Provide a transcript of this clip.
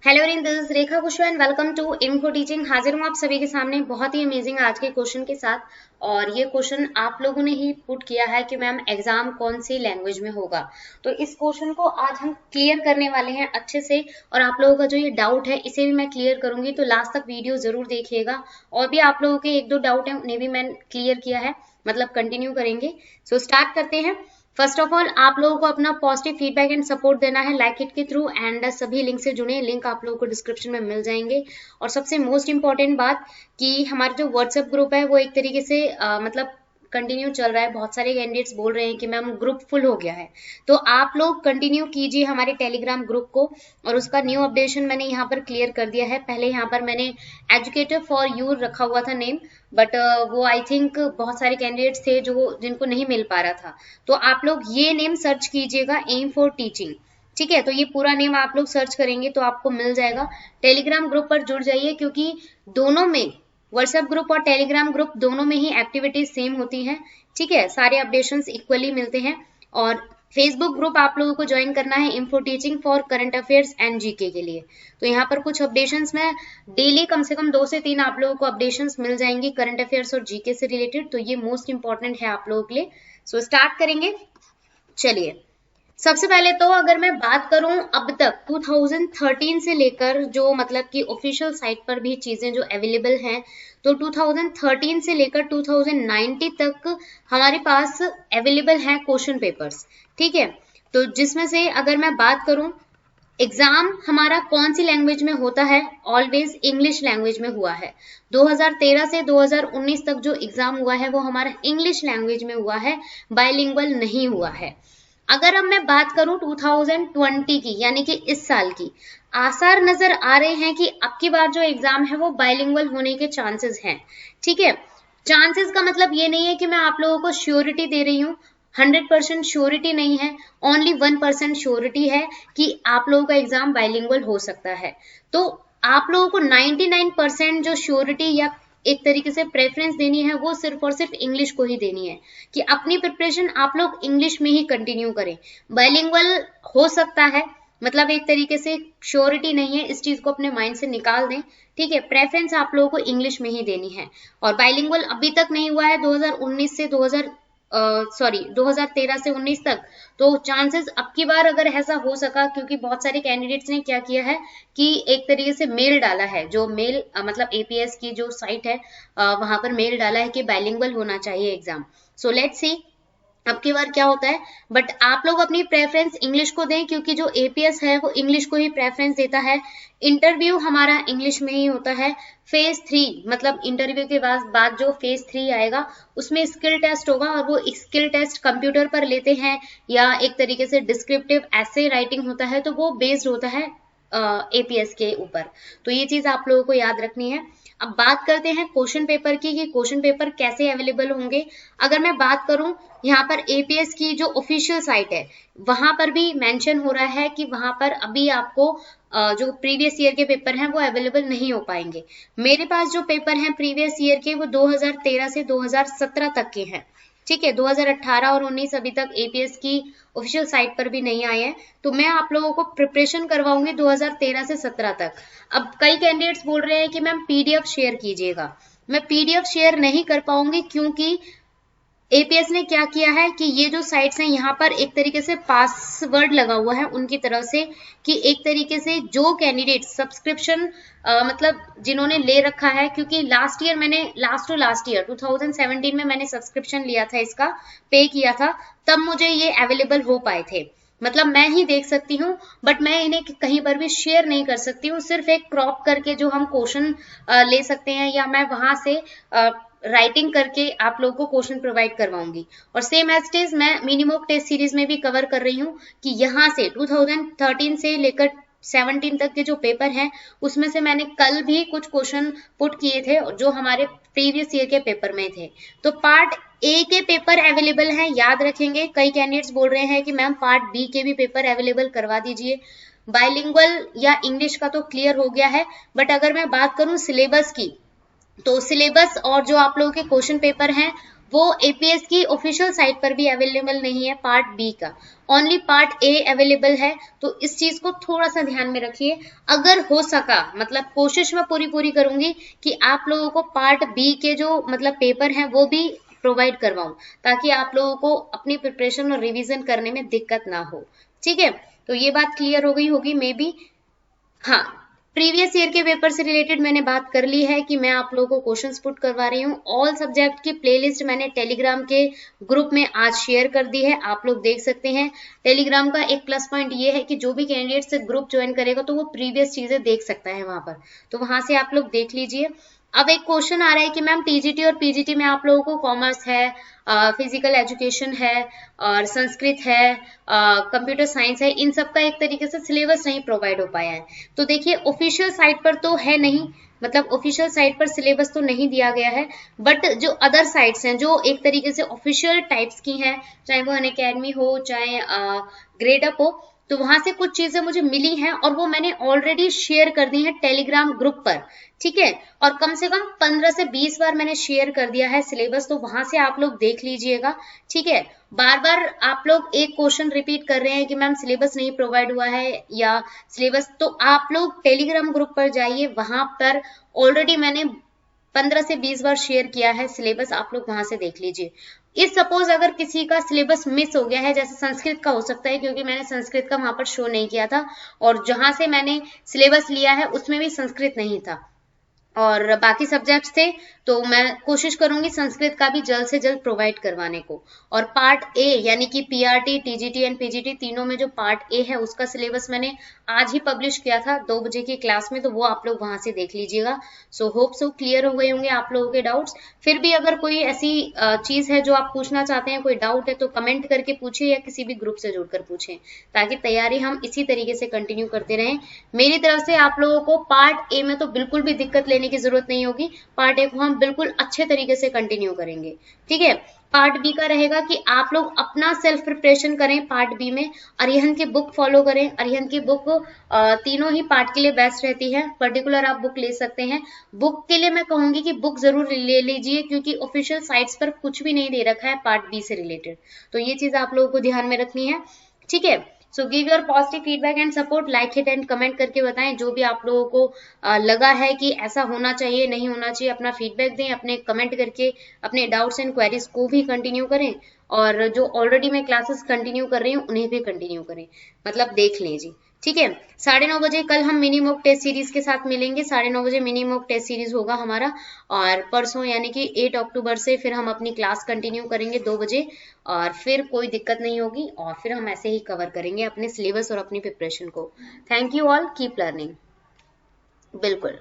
Hello in this is Rekha Kushwaha and welcome to info teaching. हाजिर हूँ आप सभी के सामने बहुत ही अमेजिंग आज के क्वेश्चन के साथ। और ये क्वेश्चन आप लोगों ने ही पुट किया है कि मैम एग्जाम कौन सी लैंग्वेज में होगा। तो इस क्वेश्चन को आज हम क्लियर करने वाले हैं अच्छे से, और आप लोगों का जो ये डाउट है इसे भी मैं क्लियर करूंगी, तो लास्ट तक वीडियो जरूर देखिएगा। और भी आप लोगों के एक दो डाउट है उन्हें भी मैंने क्लियर किया है, मतलब कंटिन्यू करेंगे। सो स्टार्ट करते हैं। फर्स्ट ऑफ ऑल आप लोगों को अपना पॉजिटिव फीडबैक एंड सपोर्ट देना है लाइक इट के थ्रू, एंड सभी लिंक से जुड़े, लिंक आप लोगों को डिस्क्रिप्शन में मिल जाएंगे। और सबसे मोस्ट इंपॉर्टेंट बात कि हमारा जो व्हाट्सएप ग्रुप है वो एक तरीके से मतलब कंटिन्यू चल रहा है। बहुत सारे कैंडिडेट्स बोल रहे हैं कि मैम ग्रुप फुल हो गया है, तो आप लोग कंटिन्यू कीजिए हमारे टेलीग्राम ग्रुप को। और उसका न्यू अपडेशन मैंने यहाँ पर क्लियर कर दिया है। पहले यहाँ पर मैंने एजुकेटर फॉर यू रखा हुआ था नेम, बट वो आई थिंक बहुत सारे कैंडिडेट्स थे जो जिनको नहीं मिल पा रहा था। तो आप लोग ये नेम सर्च कीजिएगा, एम फॉर टीचिंग। ठीक है, तो ये पूरा नेम आप लोग सर्च करेंगे तो आपको मिल जाएगा। टेलीग्राम ग्रुप पर जुड़ जाइए, क्योंकि दोनों में, व्हाट्सएप ग्रुप और टेलीग्राम ग्रुप दोनों में ही एक्टिविटीज सेम होती हैं। ठीक है, सारे अपडेशंस इक्वली मिलते हैं। और फेसबुक ग्रुप आप लोगों को ज्वाइन करना है info teaching for current affairs and GK के लिए। तो यहाँ पर कुछ अपडेशंस में डेली कम से कम 2 से 3 आप लोगों को अपडेशंस मिल जाएंगी करंट अफेयर्स और जीके से रिलेटेड, तो ये मोस्ट इंपॉर्टेंट है आप लोगों के लिए। सो स्टार्ट करेंगे। चलिए, सबसे पहले तो अगर मैं बात करूं अब तक 2013 से लेकर जो मतलब कि ऑफिशियल साइट पर भी चीजें जो अवेलेबल हैं, तो 2013 से लेकर 2090 तक हमारे पास अवेलेबल है क्वेश्चन पेपर्स। ठीक है, तो जिसमें से अगर मैं बात करूं एग्जाम हमारा कौन सी लैंग्वेज में होता है, ऑलवेज इंग्लिश लैंग्वेज में हुआ है। 2013 से 2019 तक जो एग्जाम हुआ है वो हमारा इंग्लिश लैंग्वेज में हुआ है, बाइलिंगुअल नहीं हुआ है। अगर अब मैं बात करूं 2020 की, यानी कि इस साल की, आसार नजर आ रहे हैं कि अब की बार जो एग्जाम है वो बाइलिंगुअल होने के चांसेस हैं। ठीक है, चांसेस का मतलब ये नहीं है कि मैं आप लोगों को श्योरिटी दे रही हूँ, 100% श्योरिटी नहीं है, ओनली 1% श्योरिटी है कि आप लोगों का एग्जाम बाइलिंगुअल हो सकता है। तो आप लोगों को 99% जो श्योरिटी या एक तरीके से प्रेफरेंस देनी है वो सिर्फ और सिर्फ इंग्लिश को ही देनी है, कि अपनी प्रिपरेशन आप लोग इंग्लिश में ही कंटिन्यू करें। बाइलिंगुअल हो सकता है, मतलब एक तरीके से श्योरिटी नहीं है, इस चीज को अपने माइंड से निकाल दें। ठीक है, प्रेफरेंस आप लोगों को इंग्लिश में ही देनी है। और बाइलिंगुअल अभी तक नहीं हुआ है 2019 से 2013 से 19 तक, तो चांसेस अब की बार अगर ऐसा हो सका, क्योंकि बहुत सारे कैंडिडेट्स ने क्या किया है कि एक तरीके से मेल डाला है, जो मेल मतलब एपीएस की जो साइट है वहां पर मेल डाला है कि बाइलिंगुअल होना चाहिए एग्जाम। सो लेट्स सी अब की बार क्या होता है। बट आप लोग अपनी प्रेफरेंस इंग्लिश को दें, क्योंकि जो एपीएस है वो इंग्लिश को ही प्रेफरेंस देता है। इंटरव्यू हमारा इंग्लिश में ही होता है। फेज 3 मतलब इंटरव्यू के बाद जो फेज 3 आएगा उसमें स्किल टेस्ट होगा, और वो स्किल टेस्ट कंप्यूटर पर लेते हैं या एक तरीके से डिस्क्रिप्टिव ऐसे राइटिंग होता है, तो वो बेस्ड होता है एपीएस के ऊपर। तो ये चीज आप लोगों को याद रखनी है। अब बात करते हैं क्वेश्चन पेपर की, कि क्वेश्चन पेपर कैसे अवेलेबल होंगे। अगर मैं बात करूं, यहाँ पर एपीएस की जो ऑफिशियल साइट है वहां पर भी मेंशन हो रहा है कि वहां पर अभी आपको जो प्रीवियस ईयर के पेपर हैं वो अवेलेबल नहीं हो पाएंगे। मेरे पास जो पेपर हैं प्रीवियस ईयर के वो 2013 से 2017 तक के हैं। ठीक है, 2018 और 19 अभी तक एपीएस की ऑफिशियल साइट पर भी नहीं आए हैं, तो मैं आप लोगों को प्रिपरेशन करवाऊंगी 2013 से 17 तक। अब कई कैंडिडेट्स बोल रहे हैं कि मैम पीडीएफ शेयर कीजिएगा। मैं पीडीएफ शेयर नहीं कर पाऊंगी, क्योंकि एपीएस ने क्या किया है कि ये जो साइट्स हैं यहाँ पर एक तरीके से पासवर्ड लगा हुआ है उनकी तरफ से, कि एक तरीके से जो कैंडिडेट सब्सक्रिप्शन मतलब जिन्होंने ले रखा है, क्योंकि लास्ट टू लास्ट ईयर 2017 में मैंने सब्सक्रिप्शन लिया था, इसका पे किया था, तब मुझे ये अवेलेबल हो पाए थे। मतलब मैं ही देख सकती हूँ, बट मैं इन्हें कहीं पर भी शेयर नहीं कर सकती हूँ। सिर्फ एक क्रॉप करके जो हम क्वेश्चन ले सकते हैं, या मैं वहां से राइटिंग करके आप लोगों को क्वेश्चन प्रोवाइड करवाऊंगी। और सेम एज इट इज मैं मिनिमॉक टेस्ट सीरीज में भी कवर कर रही हूँ कि यहाँ से 2013 से लेकर 17 तक के जो पेपर हैं उसमें से मैंने कल भी कुछ क्वेश्चन पुट किए थे जो हमारे प्रीवियस ईयर के पेपर में थे। तो पार्ट ए के पेपर अवेलेबल हैं, याद रखेंगे। कई कैंडिडेट्स बोल रहे हैं कि मैम पार्ट बी के भी पेपर अवेलेबल करवा दीजिए। बाइलिंगुअल या इंग्लिश का तो क्लियर हो गया है, बट अगर मैं बात करूं सिलेबस की, तो सिलेबस और जो आप लोगों के क्वेश्चन पेपर हैं वो एपीएस की ऑफिशियल साइट पर भी अवेलेबल नहीं है पार्ट बी का, ओनली पार्ट ए अवेलेबल है। तो इस चीज को थोड़ा सा ध्यान में रखिए। अगर हो सका, मतलब कोशिश मैं पूरी करूंगी कि आप लोगों को पार्ट बी के जो मतलब पेपर हैं वो भी प्रोवाइड करवाऊं, ताकि आप लोगों को अपनी प्रिपरेशन और रिवीजन करने में दिक्कत ना हो। ठीक है, तो ये बात क्लियर हो गई होगी मे बी। हाँ, प्रीवियस ईयर के पेपर से रिलेटेड मैंने बात कर ली है कि मैं आप लोगों को क्वेश्चंस पुट करवा रही हूँ। ऑल सब्जेक्ट की प्लेलिस्ट मैंने टेलीग्राम के ग्रुप में आज शेयर कर दी है, आप लोग देख सकते हैं। टेलीग्राम का एक प्लस पॉइंट ये है कि जो भी कैंडिडेट से ग्रुप ज्वाइन करेगा तो वो प्रीवियस चीजें देख सकता है वहां पर, तो वहां से आप लोग देख लीजिए। अब एक क्वेश्चन आ रहा है कि मैम टीजीटी और पीजीटी में आप लोगों को कॉमर्स है, फिजिकल एजुकेशन है और संस्कृत है, कंप्यूटर साइंस है, इन सब का एक तरीके से सिलेबस नहीं प्रोवाइड हो पाया है। तो देखिए ऑफिशियल साइट पर तो है नहीं, मतलब ऑफिशियल साइट पर सिलेबस तो नहीं दिया गया है, बट जो अदर साइट्स हैं जो एक तरीके से ऑफिशियल टाइप्स की हैं, चाहे वो अनअकैडमी हो चाहे ग्रेड अप हो, तो वहां से कुछ चीजें मुझे मिली हैं और वो मैंने ऑलरेडी शेयर कर दी है टेलीग्राम ग्रुप पर। ठीक है, और कम से कम 15 से 20 बार मैंने शेयर कर दिया है सिलेबस, तो वहां से आप लोग देख लीजिएगा। ठीक है, बार बार आप लोग एक क्वेश्चन रिपीट कर रहे हैं कि मैम सिलेबस नहीं प्रोवाइड हुआ है या सिलेबस, तो आप लोग टेलीग्राम ग्रुप पर जाइए, वहां पर ऑलरेडी मैंने 15 से 20 बार शेयर किया है सिलेबस, आप लोग वहां से देख लीजिए। इस सपोज अगर किसी का सिलेबस मिस हो गया है, जैसे संस्कृत का हो सकता है क्योंकि मैंने संस्कृत का वहां पर शो नहीं किया था, और जहां से मैंने सिलेबस लिया है उसमें भी संस्कृत नहीं था और बाकी सब्जेक्ट्स थे, तो मैं कोशिश करूंगी संस्कृत का भी जल्द से जल्द प्रोवाइड करवाने को। और पार्ट ए यानी कि पीआरटी, टीजीटी एंड पीजीटी तीनों में जो पार्ट ए है उसका सिलेबस मैंने आज ही पब्लिश किया था 2 बजे की क्लास में, तो वो आप लोग वहां से देख लीजिएगा। सो होप सो क्लियर हो गए होंगे आप लोगों के डाउट्स। फिर भी अगर कोई ऐसी चीज है जो आप पूछना चाहते हैं, कोई डाउट है, तो कमेंट करके पूछिए या किसी भी ग्रुप से जुड़कर पूछें, ताकि तैयारी हम इसी तरीके से कंटिन्यू करते रहें। मेरी तरफ से आप लोगों को पार्ट ए में तो बिल्कुल भी दिक्कत लेने की जरूरत नहीं होगी, पार्ट ए को हम बिल्कुल अच्छे तरीके से कंटिन्यू करेंगे। ठीक है, पार्ट बी का रहेगा कि आप लोग अपना सेल्फ प्रिपरेशन करें पार्ट बी में, अरिहंत की बुक फॉलो करें। अरिहंत की बुक तीनों ही पार्ट के लिए बेस्ट रहती है, पर्टिकुलर आप बुक ले सकते हैं। बुक के लिए मैं कहूंगी कि बुक जरूर ले लीजिए, क्योंकि ऑफिशियल साइट्स पर कुछ भी नहीं दे रखा है पार्ट बी से रिलेटेड, तो ये चीज आप लोगों को ध्यान में रखनी है। ठीक है, so give your positive feedback and support, like it and comment करके बताएं जो भी आप लोगों को लगा है कि ऐसा होना चाहिए नहीं होना चाहिए, अपना फीडबैक दें, अपने कमेंट करके अपने डाउट्स एंड क्वेरीज को भी कंटिन्यू करें, और जो ऑलरेडी मैं क्लासेस कंटिन्यू कर रही हूँ उन्हें भी कंटिन्यू करें, मतलब देख लें जी। ठीक है, 9:30 बजे कल हम मिनी मॉक टेस्ट सीरीज के साथ मिलेंगे, 9:30 बजे मिनी मॉक टेस्ट सीरीज होगा हमारा, और परसों यानी कि 8 अक्टूबर से फिर हम अपनी क्लास कंटिन्यू करेंगे 2 बजे, और फिर कोई दिक्कत नहीं होगी, और फिर हम ऐसे ही कवर करेंगे अपने सिलेबस और अपनी प्रिपरेशन को। Thank you all, keep learning. बिल्कुल।